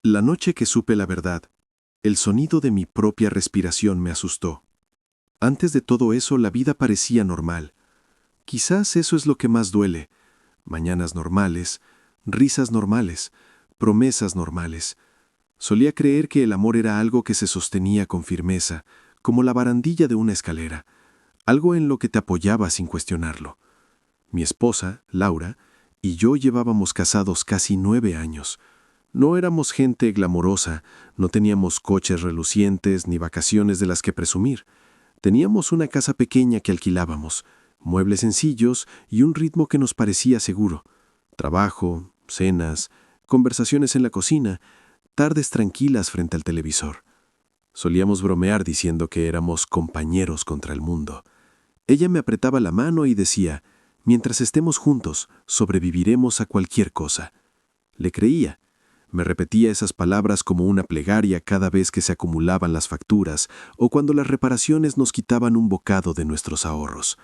La noche que supe la verdad, el sonido de mi propia respiración me asustó. Antes de todo eso, la vida parecía normal. Quizás eso es lo que más duele. Mañanas normales, risas normales, promesas normales. Solía creer que el amor era algo que se sostenía con firmeza, como la barandilla de una escalera, algo en lo que te apoyabas sin cuestionarlo. Mi esposa, Laura, y yo llevábamos casados casi 9 años. No éramos gente glamorosa, no teníamos coches relucientes ni vacaciones de las que presumir. Teníamos una casa pequeña que alquilábamos, muebles sencillos y un ritmo que nos parecía seguro. Trabajo, cenas, conversaciones en la cocina, tardes tranquilas frente al televisor. Solíamos bromear diciendo que éramos compañeros contra el mundo. Ella me apretaba la mano y decía, mientras estemos juntos, sobreviviremos a cualquier cosa. Le creía. Me repetía esas palabras como una plegaria cada vez que se acumulaban las facturas o cuando las reparaciones nos quitaban un bocado de nuestros ahorros.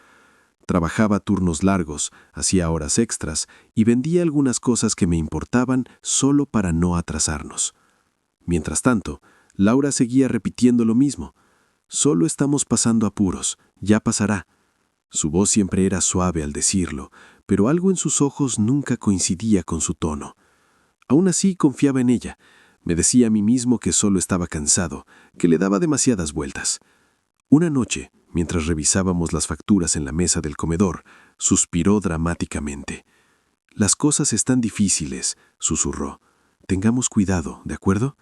Trabajaba turnos largos, hacía horas extras y vendía algunas cosas que me importaban solo para no atrasarnos. Mientras tanto, Laura seguía repitiendo lo mismo. Solo estamos pasando apuros, ya pasará. Su voz siempre era suave al decirlo, pero algo en sus ojos nunca coincidía con su tono. Aún así confiaba en ella. Me decía a mí mismo que solo estaba cansado, que le daba demasiadas vueltas. Una noche, mientras revisábamos las facturas en la mesa del comedor, suspiró dramáticamente. «Las cosas están difíciles», susurró. «Tengamos cuidado, ¿de acuerdo?»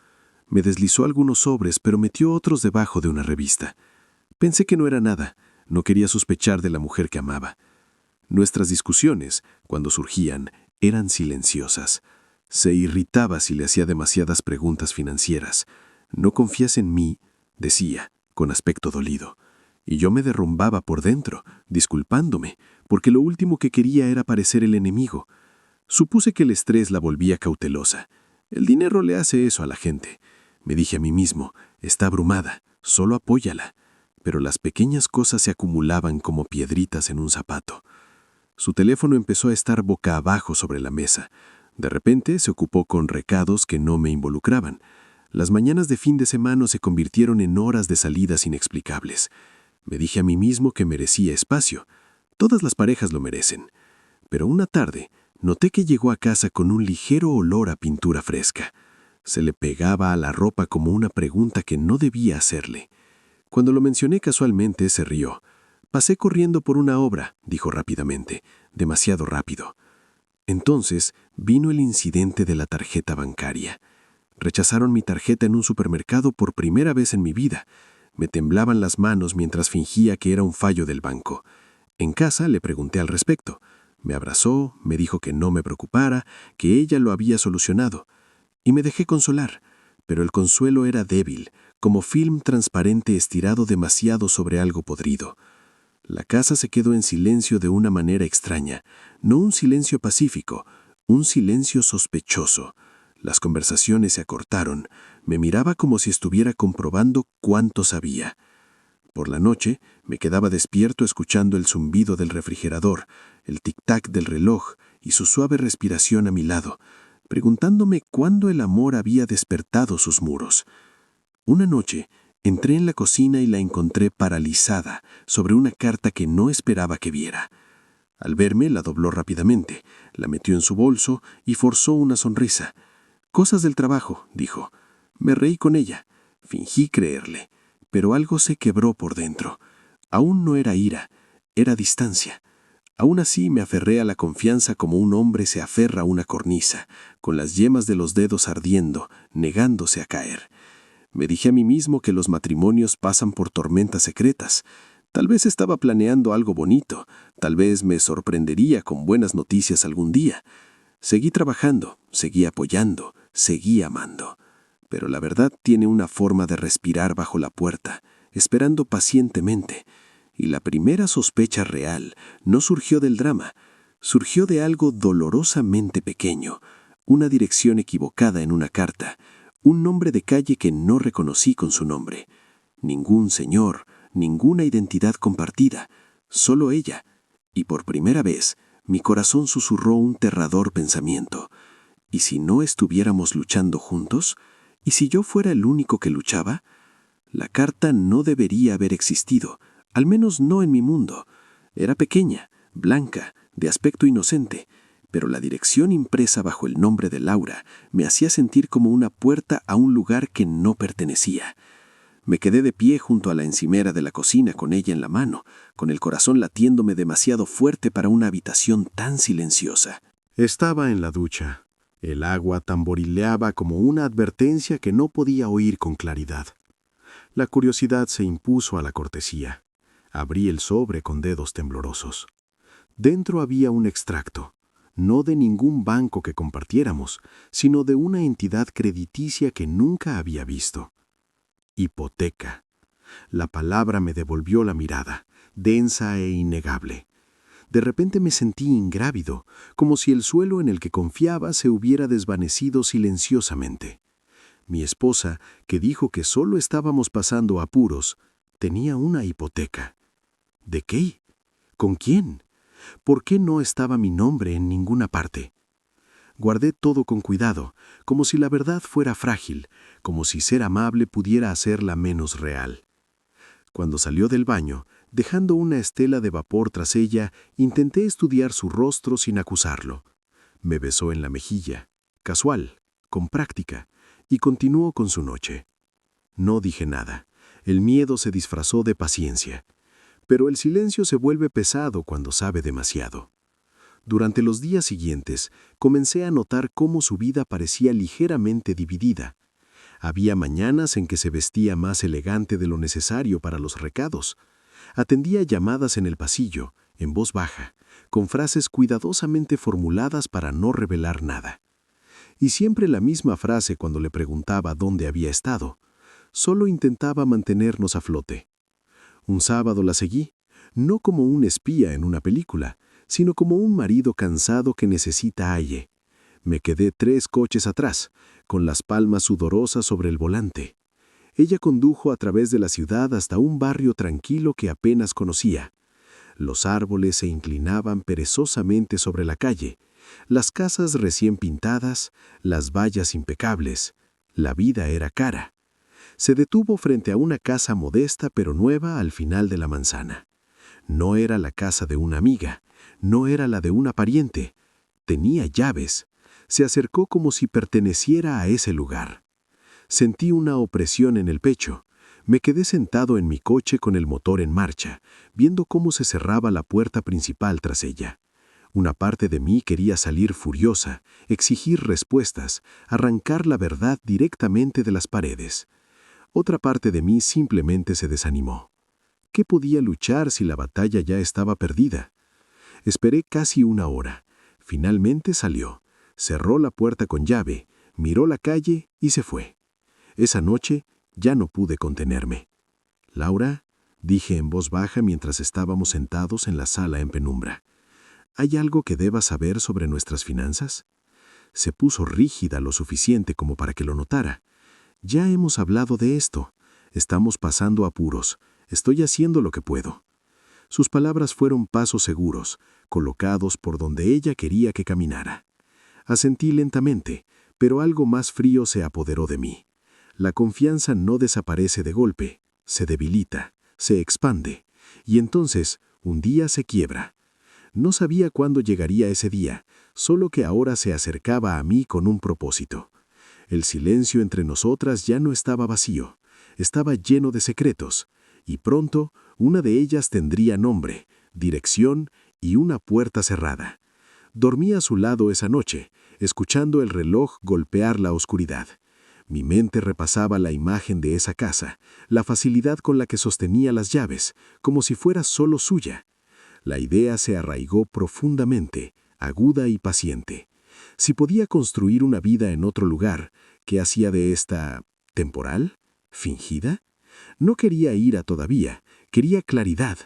Me deslizó algunos sobres, pero metió otros debajo de una revista. Pensé que no era nada. No quería sospechar de la mujer que amaba. Nuestras discusiones, cuando surgían, eran silenciosas. Se irritaba si le hacía demasiadas preguntas financieras. «No confías en mí», decía, con aspecto dolido. Y yo me derrumbaba por dentro, disculpándome, porque lo último que quería era parecer el enemigo. Supuse que el estrés la volvía cautelosa. El dinero le hace eso a la gente. Me dije a mí mismo, está abrumada, solo apóyala. Pero las pequeñas cosas se acumulaban como piedritas en un zapato. Su teléfono empezó a estar boca abajo sobre la mesa. De repente se ocupó con recados que no me involucraban. Las mañanas de fin de semana se convirtieron en horas de salidas inexplicables. Me dije a mí mismo que merecía espacio. Todas las parejas lo merecen. Pero una tarde noté que llegó a casa con un ligero olor a pintura fresca. Se le pegaba a la ropa como una pregunta que no debía hacerle. Cuando lo mencioné casualmente, se rió. «Pasé corriendo por una obra», dijo rápidamente, demasiado rápido. Entonces vino el incidente de la tarjeta bancaria. Rechazaron mi tarjeta en un supermercado por primera vez en mi vida. Me temblaban las manos mientras fingía que era un fallo del banco. En casa le pregunté al respecto. Me abrazó, me dijo que no me preocupara, que ella lo había solucionado. Y me dejé consolar, pero el consuelo era débil, como film transparente estirado demasiado sobre algo podrido. La casa se quedó en silencio de una manera extraña, no un silencio pacífico, un silencio sospechoso. Las conversaciones se acortaron, me miraba como si estuviera comprobando cuánto sabía. Por la noche me quedaba despierto escuchando el zumbido del refrigerador, el tic-tac del reloj y su suave respiración a mi lado, preguntándome cuándo el amor había despertado sus muros. Una noche entré en la cocina y la encontré paralizada sobre una carta que no esperaba que viera. Al verme, la dobló rápidamente, la metió en su bolso y forzó una sonrisa. «Cosas del trabajo», dijo. Me reí con ella. Fingí creerle, pero algo se quebró por dentro. Aún no era ira, era distancia. Aún así me aferré a la confianza como un hombre se aferra a una cornisa, con las yemas de los dedos ardiendo, negándose a caer. Me dije a mí mismo que los matrimonios pasan por tormentas secretas. Tal vez estaba planeando algo bonito, tal vez me sorprendería con buenas noticias algún día. Seguí trabajando, seguí apoyando, seguí amando. Pero la verdad tiene una forma de respirar bajo la puerta, esperando pacientemente. Y la primera sospecha real no surgió del drama, surgió de algo dolorosamente pequeño, una dirección equivocada en una carta, un nombre de calle que no reconocí con su nombre. Ningún señor, ninguna identidad compartida, solo ella. Y por primera vez, mi corazón susurró un terrador pensamiento. ¿Y si no estuviéramos luchando juntos? ¿Y si yo fuera el único que luchaba? La carta no debería haber existido, al menos no en mi mundo. Era pequeña, blanca, de aspecto inocente, pero la dirección impresa bajo el nombre de Laura me hacía sentir como una puerta a un lugar que no pertenecía. Me quedé de pie junto a la encimera de la cocina con ella en la mano, con el corazón latiéndome demasiado fuerte para una habitación tan silenciosa. Estaba en la ducha. El agua tamborileaba como una advertencia que no podía oír con claridad. La curiosidad se impuso a la cortesía. Abrí el sobre con dedos temblorosos. Dentro había un extracto, no de ningún banco que compartiéramos, sino de una entidad crediticia que nunca había visto. Hipoteca. La palabra me devolvió la mirada, densa e innegable. De repente me sentí ingrávido, como si el suelo en el que confiaba se hubiera desvanecido silenciosamente. Mi esposa, que dijo que solo estábamos pasando apuros, tenía una hipoteca. ¿De qué? ¿Con quién? ¿Por qué no estaba mi nombre en ninguna parte? Guardé todo con cuidado, como si la verdad fuera frágil, como si ser amable pudiera hacerla menos real. Cuando salió del baño, dejando una estela de vapor tras ella, intenté estudiar su rostro sin acusarlo. Me besó en la mejilla, casual, con práctica, y continuó con su noche. No dije nada. El miedo se disfrazó de paciencia. Pero el silencio se vuelve pesado cuando sabe demasiado. Durante los días siguientes, comencé a notar cómo su vida parecía ligeramente dividida. Había mañanas en que se vestía más elegante de lo necesario para los recados. Atendía llamadas en el pasillo, en voz baja, con frases cuidadosamente formuladas para no revelar nada. Y siempre la misma frase cuando le preguntaba dónde había estado. Solo intentaba mantenernos a flote. Un sábado la seguí, no como un espía en una película, sino como un marido cansado que necesita aire. Me quedé 3 coches atrás, con las palmas sudorosas sobre el volante. Ella condujo a través de la ciudad hasta un barrio tranquilo que apenas conocía. Los árboles se inclinaban perezosamente sobre la calle, las casas recién pintadas, las vallas impecables. La vida era cara. Se detuvo frente a una casa modesta pero nueva al final de la manzana. No era la casa de una amiga, no era la de una pariente. Tenía llaves. Se acercó como si perteneciera a ese lugar. Sentí una opresión en el pecho. Me quedé sentado en mi coche con el motor en marcha, viendo cómo se cerraba la puerta principal tras ella. Una parte de mí quería salir furiosa, exigir respuestas, arrancar la verdad directamente de las paredes. Otra parte de mí simplemente se desanimó. ¿Qué podía luchar si la batalla ya estaba perdida? Esperé casi 1 hora. Finalmente salió. Cerró la puerta con llave, miró la calle y se fue. Esa noche ya no pude contenerme. «Laura», dije en voz baja mientras estábamos sentados en la sala en penumbra, ¿hay algo que debas saber sobre nuestras finanzas? Se puso rígida lo suficiente como para que lo notara. Ya hemos hablado de esto. Estamos pasando apuros. Estoy haciendo lo que puedo. Sus palabras fueron pasos seguros, colocados por donde ella quería que caminara. Asentí lentamente, pero algo más frío se apoderó de mí. La confianza no desaparece de golpe, se debilita, se expande, y entonces un día se quiebra. No sabía cuándo llegaría ese día, solo que ahora se acercaba a mí con un propósito. El silencio entre nosotras ya no estaba vacío, estaba lleno de secretos, y pronto una de ellas tendría nombre, dirección y una puerta cerrada. Dormí a su lado esa noche, escuchando el reloj golpear la oscuridad. Mi mente repasaba la imagen de esa casa, la facilidad con la que sostenía las llaves, como si fuera solo suya. La idea se arraigó profundamente, aguda y paciente. Si podía construir una vida en otro lugar, ¿qué hacía de esta temporal? ¿Fingida? No quería ira todavía, quería claridad,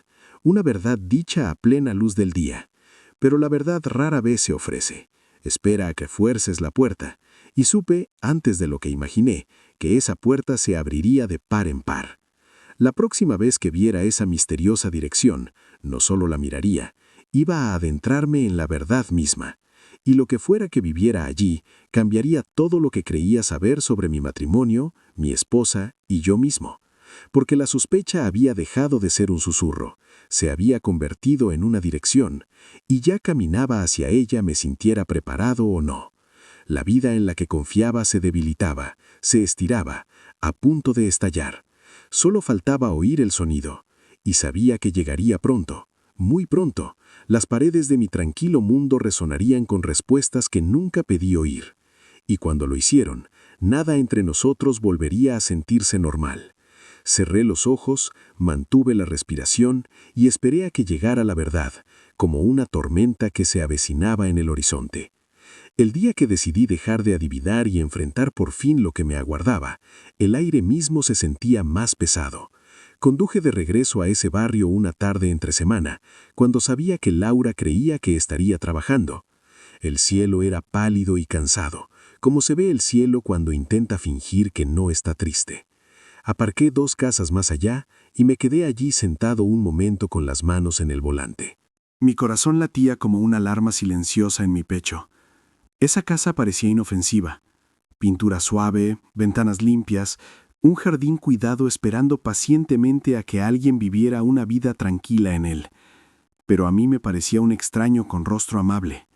una verdad dicha a plena luz del día. Pero la verdad rara vez se ofrece. Espera a que fuerces la puerta, y supe, antes de lo que imaginé, que esa puerta se abriría de par en par. La próxima vez que viera esa misteriosa dirección, no solo la miraría, iba a adentrarme en la verdad misma. y lo que fuera que viviera allí cambiaría todo lo que creía saber sobre mi matrimonio, mi esposa y yo mismo, porque la sospecha había dejado de ser un susurro, se había convertido en una dirección, y ya caminaba hacia ella me sintiera preparado o no. La vida en la que confiaba se debilitaba, se estiraba, a punto de estallar. Solo faltaba oír el sonido, y sabía que llegaría pronto, muy pronto. Las paredes de mi tranquilo mundo resonarían con respuestas que nunca pedí oír. Y cuando lo hicieron, nada entre nosotros volvería a sentirse normal. Cerré los ojos, mantuve la respiración y esperé a que llegara la verdad, como una tormenta que se avecinaba en el horizonte. El día que decidí dejar de adivinar y enfrentar por fin lo que me aguardaba, el aire mismo se sentía más pesado. Conduje de regreso a ese barrio una tarde entre semana, cuando sabía que Laura creía que estaría trabajando. El cielo era pálido y cansado, como se ve el cielo cuando intenta fingir que no está triste. Aparqué 2 casas más allá y me quedé allí sentado un momento con las manos en el volante. Mi corazón latía como una alarma silenciosa en mi pecho. Esa casa parecía inofensiva. Pintura suave, ventanas limpias, un jardín cuidado esperando pacientemente a que alguien viviera una vida tranquila en él. Pero a mí me parecía un extraño con rostro amable.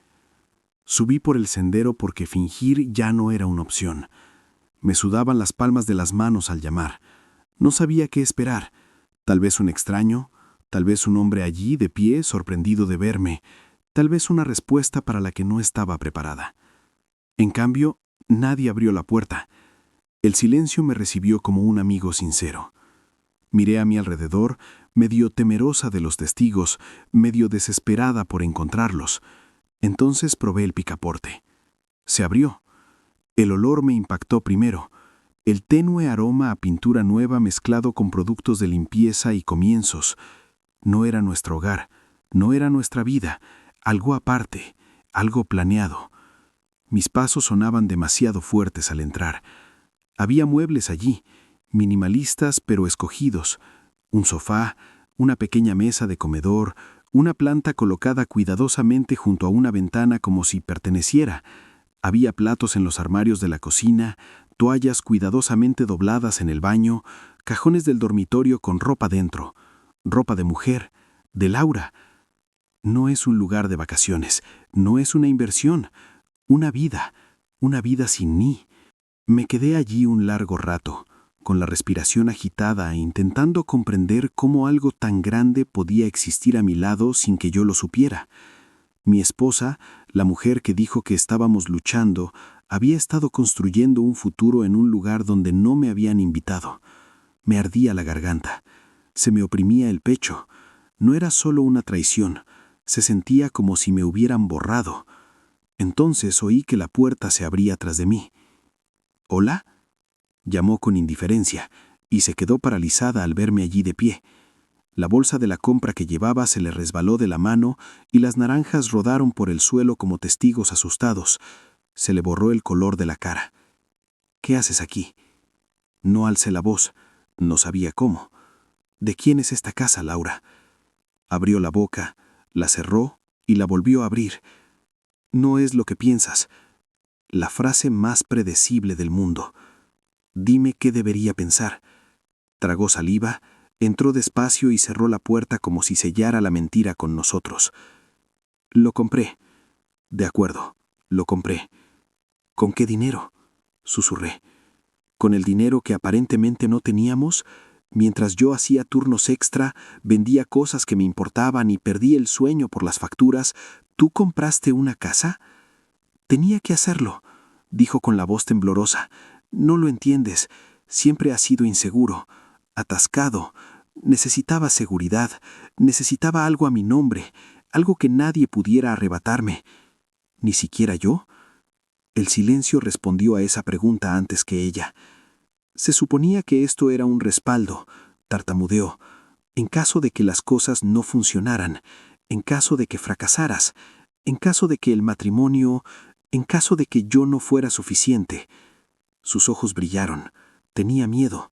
Subí por el sendero porque fingir ya no era una opción. Me sudaban las palmas de las manos al llamar. No sabía qué esperar. Tal vez un extraño, tal vez un hombre allí de pie sorprendido de verme, tal vez una respuesta para la que no estaba preparada. En cambio, nadie abrió la puerta. El silencio me recibió como un amigo sincero. Miré a mi alrededor, medio temerosa de los testigos, medio desesperada por encontrarlos. Entonces probé el picaporte. Se abrió. El olor me impactó primero. El tenue aroma a pintura nueva mezclado con productos de limpieza y comienzos. No era nuestro hogar, no era nuestra vida, algo aparte, algo planeado. Mis pasos sonaban demasiado fuertes al entrar. Había muebles allí, minimalistas pero escogidos. Un sofá, una pequeña mesa de comedor, una planta colocada cuidadosamente junto a una ventana como si perteneciera. Había platos en los armarios de la cocina, toallas cuidadosamente dobladas en el baño, cajones del dormitorio con ropa dentro, ropa de mujer, de Laura. No es un lugar de vacaciones, no es una inversión, una vida sin mí. Me quedé allí un largo rato, con la respiración agitada e intentando comprender cómo algo tan grande podía existir a mi lado sin que yo lo supiera. Mi esposa, la mujer que dijo que estábamos luchando, había estado construyendo un futuro en un lugar donde no me habían invitado. Me ardía la garganta, se me oprimía el pecho. No era solo una traición, se sentía como si me hubieran borrado. Entonces oí que la puerta se abría tras de mí. ¿Hola? Llamó con indiferencia, y se quedó paralizada al verme allí de pie. La bolsa de la compra que llevaba se le resbaló de la mano y las naranjas rodaron por el suelo como testigos asustados. Se le borró el color de la cara. ¿Qué haces aquí? No alcé la voz. No sabía cómo. ¿De quién es esta casa, Laura? Abrió la boca, la cerró y la volvió a abrir. No es lo que piensas. La frase más predecible del mundo. Dime qué debería pensar. Tragó saliva, entró despacio y cerró la puerta como si sellara la mentira con nosotros. Lo compré. De acuerdo, lo compré. ¿Con qué dinero? Susurré. Con el dinero que aparentemente no teníamos, mientras yo hacía turnos extra, vendía cosas que me importaban y perdí el sueño por las facturas, ¿tú compraste una casa? Tenía que hacerlo, dijo con la voz temblorosa. No lo entiendes. Siempre has sido inseguro, atascado. Necesitaba seguridad, necesitaba algo a mi nombre, algo que nadie pudiera arrebatarme. ¿Ni siquiera yo? El silencio respondió a esa pregunta antes que ella. Se suponía que esto era un respaldo, tartamudeó, en caso de que las cosas no funcionaran, en caso de que fracasaras, en caso de que el matrimonio, en caso de que yo no fuera suficiente. Sus ojos brillaron. Tenía miedo.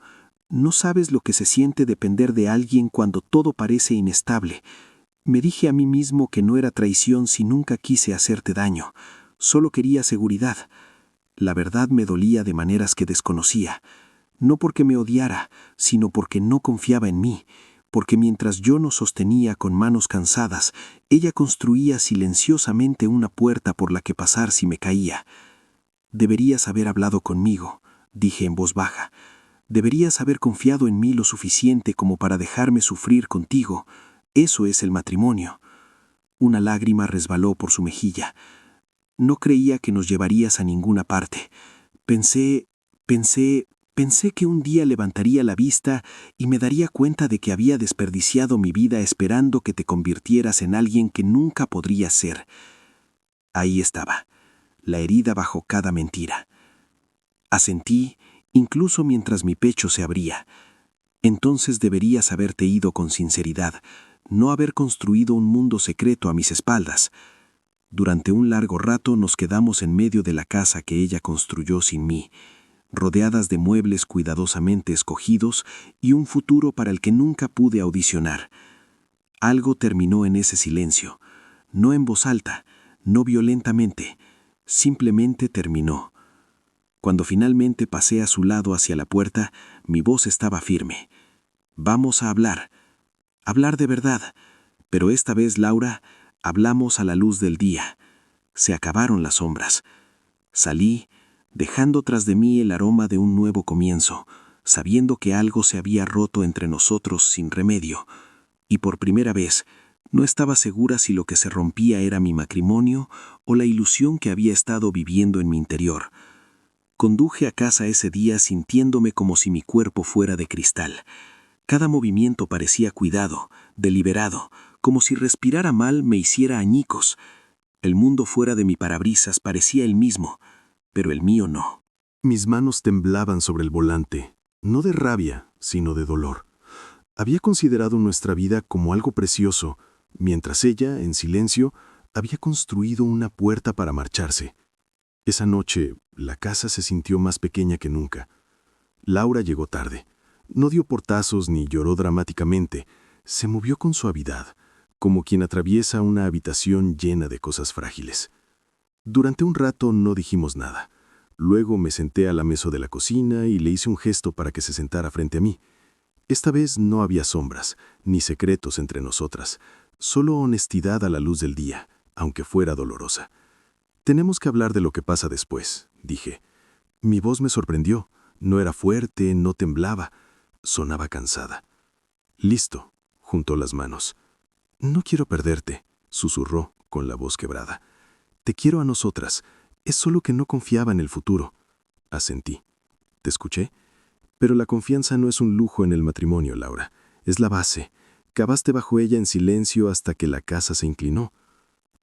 No sabes lo que se siente depender de alguien cuando todo parece inestable. Me dije a mí mismo que no era traición si nunca quise hacerte daño, solo quería seguridad. La verdad me dolía de maneras que desconocía, no porque me odiara, sino porque no confiaba en mí, porque mientras yo nos sostenía con manos cansadas, ella construía silenciosamente una puerta por la que pasar si me caía. Deberías haber hablado conmigo, dije en voz baja. Deberías haber confiado en mí lo suficiente como para dejarme sufrir contigo. Eso es el matrimonio. Una lágrima resbaló por su mejilla. No creía que nos llevarías a ninguna parte. Pensé que un día levantaría la vista y me daría cuenta de que había desperdiciado mi vida esperando que te convirtieras en alguien que nunca podrías ser. Ahí estaba, la herida bajo cada mentira. Asentí, incluso mientras mi pecho se abría. Entonces deberías haberte ido con sinceridad, no haber construido un mundo secreto a mis espaldas. Durante un largo rato nos quedamos en medio de la casa que ella construyó sin mí, rodeadas de muebles cuidadosamente escogidos y un futuro para el que nunca pude audicionar. Algo terminó en ese silencio, no en voz alta, no violentamente, simplemente terminó. Cuando finalmente pasé a su lado hacia la puerta, mi voz estaba firme. Vamos a hablar de verdad, pero esta vez, Laura, hablamos a la luz del día. Se acabaron las sombras. Salí, dejando tras de mí el aroma de un nuevo comienzo, sabiendo que algo se había roto entre nosotros sin remedio, y por primera vez no estaba segura si lo que se rompía era mi matrimonio o la ilusión que había estado viviendo en mi interior. Conduje a casa ese día sintiéndome como si mi cuerpo fuera de cristal. Cada movimiento parecía cuidado, deliberado, como si respirara mal me hiciera añicos. El mundo fuera de mi parabrisas parecía el mismo, pero el mío no. Mis manos temblaban sobre el volante, no de rabia, sino de dolor. Había considerado nuestra vida como algo precioso, mientras ella, en silencio, había construido una puerta para marcharse. Esa noche, la casa se sintió más pequeña que nunca. Laura llegó tarde. No dio portazos ni lloró dramáticamente. Se movió con suavidad, como quien atraviesa una habitación llena de cosas frágiles. Durante un rato no dijimos nada. Luego me senté a la mesa de la cocina y le hice un gesto para que se sentara frente a mí. Esta vez no había sombras, ni secretos entre nosotras, solo honestidad a la luz del día, aunque fuera dolorosa. Tenemos que hablar de lo que pasa después, dije. Mi voz me sorprendió. No era fuerte, no temblaba. Sonaba cansada. Listo, juntó las manos. No quiero perderte, susurró con la voz quebrada. Te quiero a nosotras. Es solo que no confiaba en el futuro. Asentí. ¿Te escuché? Pero la confianza no es un lujo en el matrimonio, Laura. Es la base. Cavaste bajo ella en silencio hasta que la casa se inclinó.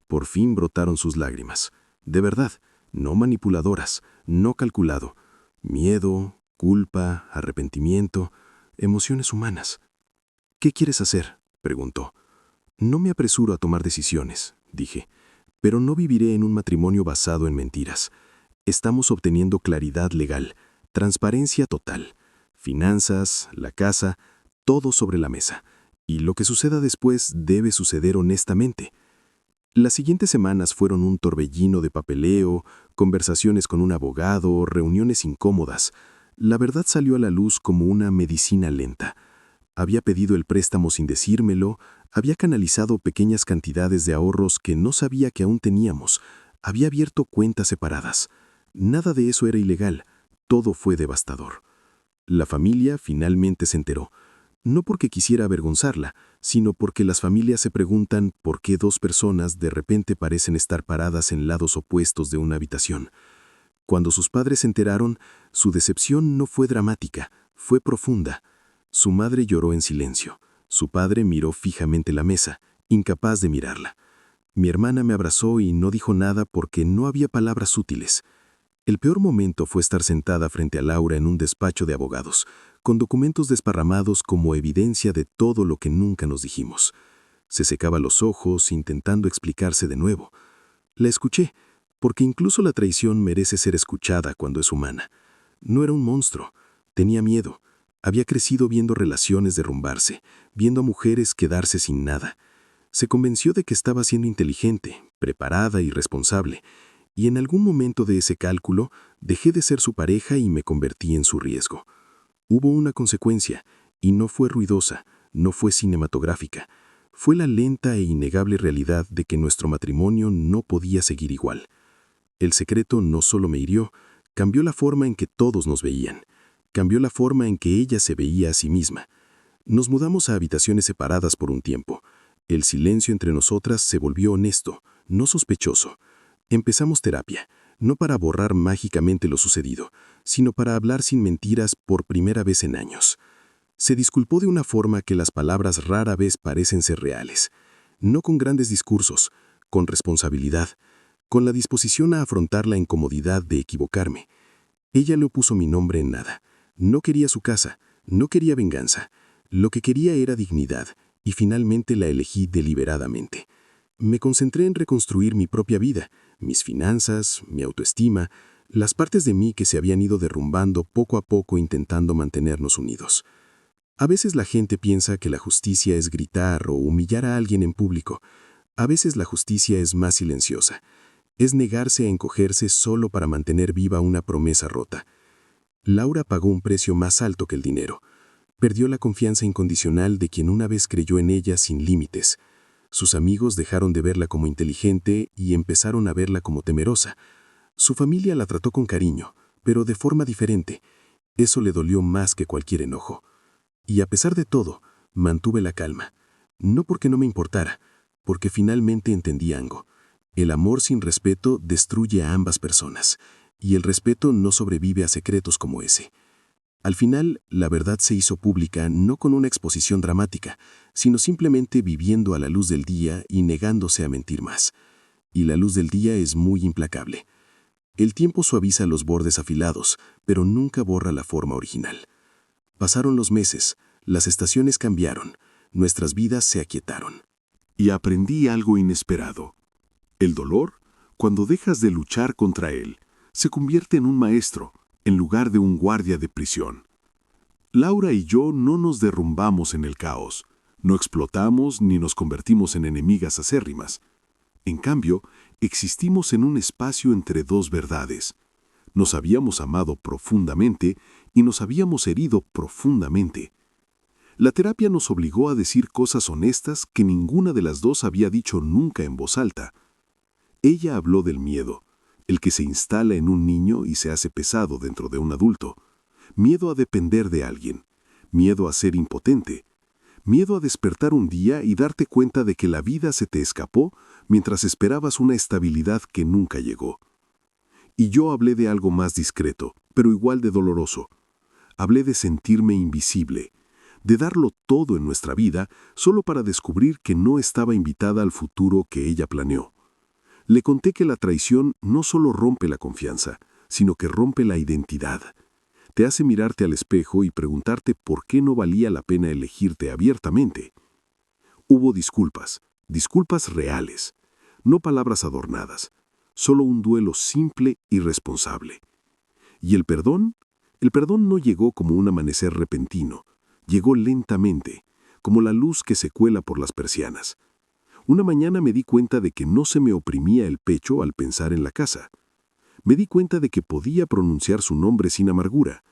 Por fin brotaron sus lágrimas. De verdad, no manipuladoras, no calculado. Miedo, culpa, arrepentimiento, emociones humanas. ¿Qué quieres hacer?, preguntó. No me apresuro a tomar decisiones, dije, pero no viviré en un matrimonio basado en mentiras. Estamos obteniendo claridad legal, transparencia total, finanzas, la casa, todo sobre la mesa. Y lo que suceda después debe suceder honestamente. Las siguientes semanas fueron un torbellino de papeleo, conversaciones con un abogado, reuniones incómodas. La verdad salió a la luz como una medicina lenta. Había pedido el préstamo sin decírmelo, había canalizado pequeñas cantidades de ahorros que no sabía que aún teníamos, había abierto cuentas separadas. Nada de eso era ilegal, todo fue devastador. La familia finalmente se enteró. No porque quisiera avergonzarla, sino porque las familias se preguntan por qué dos personas de repente parecen estar paradas en lados opuestos de una habitación. Cuando sus padres se enteraron, su decepción no fue dramática, fue profunda. Su madre lloró en silencio. Su padre miró fijamente la mesa, incapaz de mirarla. Mi hermana me abrazó y no dijo nada porque no había palabras útiles. El peor momento fue estar sentada frente a Laura en un despacho de abogados, con documentos desparramados como evidencia de todo lo que nunca nos dijimos. Se secaba los ojos intentando explicarse de nuevo. La escuché, porque incluso la traición merece ser escuchada cuando es humana. No era un monstruo, tenía miedo. Había crecido viendo relaciones derrumbarse, viendo a mujeres quedarse sin nada. Se convenció de que estaba siendo inteligente, preparada y responsable, y en algún momento de ese cálculo dejé de ser su pareja y me convertí en su riesgo. Hubo una consecuencia, y no fue ruidosa, no fue cinematográfica. Fue la lenta e innegable realidad de que nuestro matrimonio no podía seguir igual. El secreto no solo me hirió, cambió la forma en que todos nos veían. Cambió la forma en que ella se veía a sí misma. Nos mudamos a habitaciones separadas por un tiempo. El silencio entre nosotras se volvió honesto, no sospechoso. Empezamos terapia, no para borrar mágicamente lo sucedido, sino para hablar sin mentiras por primera vez en años. Se disculpó de una forma que las palabras rara vez parecen ser reales. No con grandes discursos, con responsabilidad, con la disposición a afrontar la incomodidad de equivocarme. Ella no puso mi nombre en nada. No quería su casa, no quería venganza. Lo que quería era dignidad, y finalmente la elegí deliberadamente. Me concentré en reconstruir mi propia vida, mis finanzas, mi autoestima, las partes de mí que se habían ido derrumbando poco a poco intentando mantenernos unidos. A veces la gente piensa que la justicia es gritar o humillar a alguien en público. A veces la justicia es más silenciosa. Es negarse a encogerse solo para mantener viva una promesa rota. Laura pagó un precio más alto que el dinero. Perdió la confianza incondicional de quien una vez creyó en ella sin límites. Sus amigos dejaron de verla como inteligente y empezaron a verla como temerosa. Su familia la trató con cariño, pero de forma diferente. Eso le dolió más que cualquier enojo. Y a pesar de todo, mantuve la calma. No porque no me importara, porque finalmente entendí algo. El amor sin respeto destruye a ambas personas, y el respeto no sobrevive a secretos como ese. Al final, la verdad se hizo pública no con una exposición dramática, sino simplemente viviendo a la luz del día y negándose a mentir más. Y la luz del día es muy implacable. El tiempo suaviza los bordes afilados, pero nunca borra la forma original. Pasaron los meses, las estaciones cambiaron, nuestras vidas se aquietaron. Y aprendí algo inesperado. El dolor, cuando dejas de luchar contra él, se convierte en un maestro, en lugar de un guardia de prisión. Laura y yo no nos derrumbamos en el caos, no explotamos ni nos convertimos en enemigas acérrimas. En cambio, existimos en un espacio entre dos verdades. Nos habíamos amado profundamente y nos habíamos herido profundamente. La terapia nos obligó a decir cosas honestas que ninguna de las dos había dicho nunca en voz alta. Ella habló del miedo, el que se instala en un niño y se hace pesado dentro de un adulto. Miedo a depender de alguien, miedo a ser impotente, miedo a despertar un día y darte cuenta de que la vida se te escapó mientras esperabas una estabilidad que nunca llegó. Y yo hablé de algo más discreto, pero igual de doloroso. Hablé de sentirme invisible, de darlo todo en nuestra vida solo para descubrir que no estaba invitada al futuro que ella planeó. Le conté que la traición no solo rompe la confianza, sino que rompe la identidad. Te hace mirarte al espejo y preguntarte por qué no valía la pena elegirte abiertamente. Hubo disculpas, disculpas reales, no palabras adornadas, solo un duelo simple y responsable. ¿Y el perdón? El perdón no llegó como un amanecer repentino, llegó lentamente, como la luz que se cuela por las persianas. Una mañana me di cuenta de que no se me oprimía el pecho al pensar en la casa. Me di cuenta de que podía pronunciar su nombre sin amargura.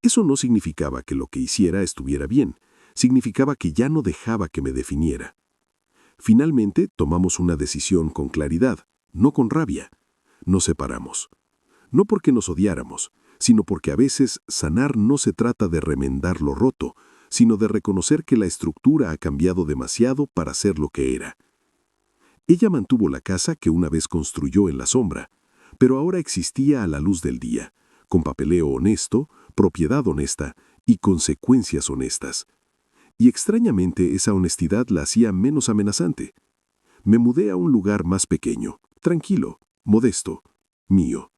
Eso no significaba que lo que hiciera estuviera bien, significaba que ya no dejaba que me definiera. Finalmente tomamos una decisión con claridad, no con rabia. Nos separamos. No porque nos odiáramos, sino porque a veces sanar no se trata de remendar lo roto, sino de reconocer que la estructura ha cambiado demasiado para ser lo que era. Ella mantuvo la casa que una vez construyó en la sombra, pero ahora existía a la luz del día, con papeleo honesto, propiedad honesta y consecuencias honestas. Y extrañamente esa honestidad la hacía menos amenazante. Me mudé a un lugar más pequeño, tranquilo, modesto, mío.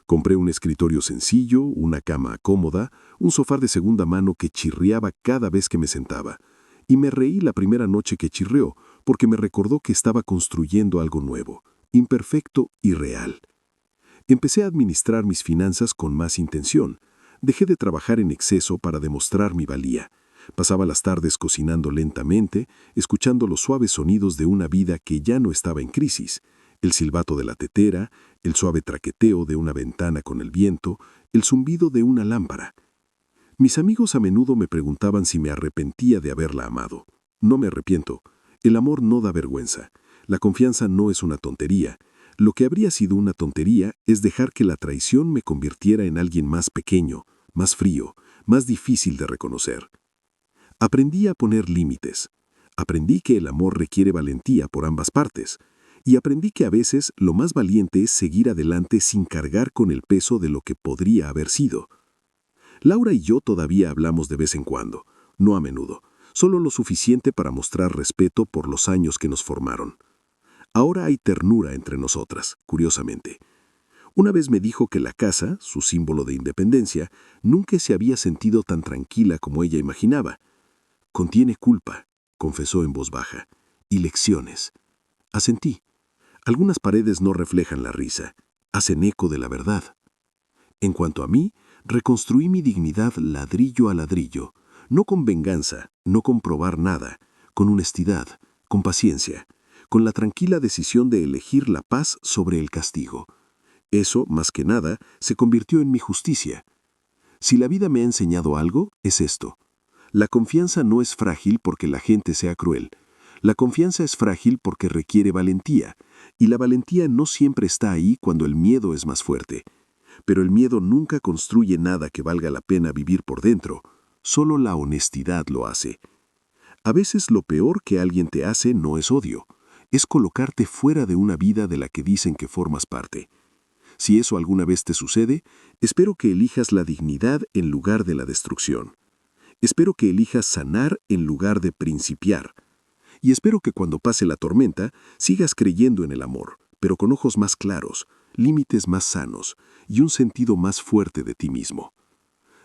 Compré un escritorio sencillo, una cama cómoda, un sofá de segunda mano que chirriaba cada vez que me sentaba. Y me reí la primera noche que chirrió, porque me recordó que estaba construyendo algo nuevo, imperfecto y real. Empecé a administrar mis finanzas con más intención. Dejé de trabajar en exceso para demostrar mi valía. Pasaba las tardes cocinando lentamente, escuchando los suaves sonidos de una vida que ya no estaba en crisis, el silbato de la tetera, el suave traqueteo de una ventana con el viento, el zumbido de una lámpara. Mis amigos a menudo me preguntaban si me arrepentía de haberla amado. No me arrepiento. El amor no da vergüenza. La confianza no es una tontería. Lo que habría sido una tontería es dejar que la traición me convirtiera en alguien más pequeño, más frío, más difícil de reconocer. Aprendí a poner límites. Aprendí que el amor requiere valentía por ambas partes. Y aprendí que a veces lo más valiente es seguir adelante sin cargar con el peso de lo que podría haber sido. Laura y yo todavía hablamos de vez en cuando, no a menudo, solo lo suficiente para mostrar respeto por los años que nos formaron. Ahora hay ternura entre nosotras, curiosamente. Una vez me dijo que la casa, su símbolo de independencia, nunca se había sentido tan tranquila como ella imaginaba. Contiene culpa, confesó en voz baja, y lecciones. Asentí. Algunas paredes no reflejan la risa, hacen eco de la verdad. En cuanto a mí, reconstruí mi dignidad ladrillo a ladrillo, no con venganza, no con probar nada, con honestidad, con paciencia, con la tranquila decisión de elegir la paz sobre el castigo. Eso, más que nada, se convirtió en mi justicia. Si la vida me ha enseñado algo, es esto. La confianza no es frágil porque la gente sea cruel. La confianza es frágil porque requiere valentía, y la valentía no siempre está ahí cuando el miedo es más fuerte. Pero el miedo nunca construye nada que valga la pena vivir por dentro. Solo la honestidad lo hace. A veces lo peor que alguien te hace no es odio, es colocarte fuera de una vida de la que dicen que formas parte. Si eso alguna vez te sucede, espero que elijas la dignidad en lugar de la destrucción. Espero que elijas sanar en lugar de principiar. Y espero que cuando pase la tormenta sigas creyendo en el amor, pero con ojos más claros, límites más sanos y un sentido más fuerte de ti mismo.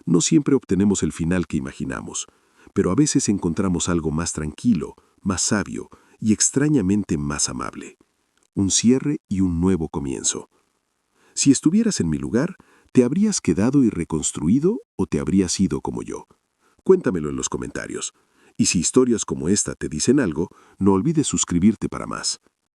No siempre obtenemos el final que imaginamos, pero a veces encontramos algo más tranquilo, más sabio y extrañamente más amable. Un cierre y un nuevo comienzo. Si estuvieras en mi lugar, ¿te habrías quedado y reconstruido o te habrías ido como yo? Cuéntamelo en los comentarios. Y si historias como esta te dicen algo, no olvides suscribirte para más.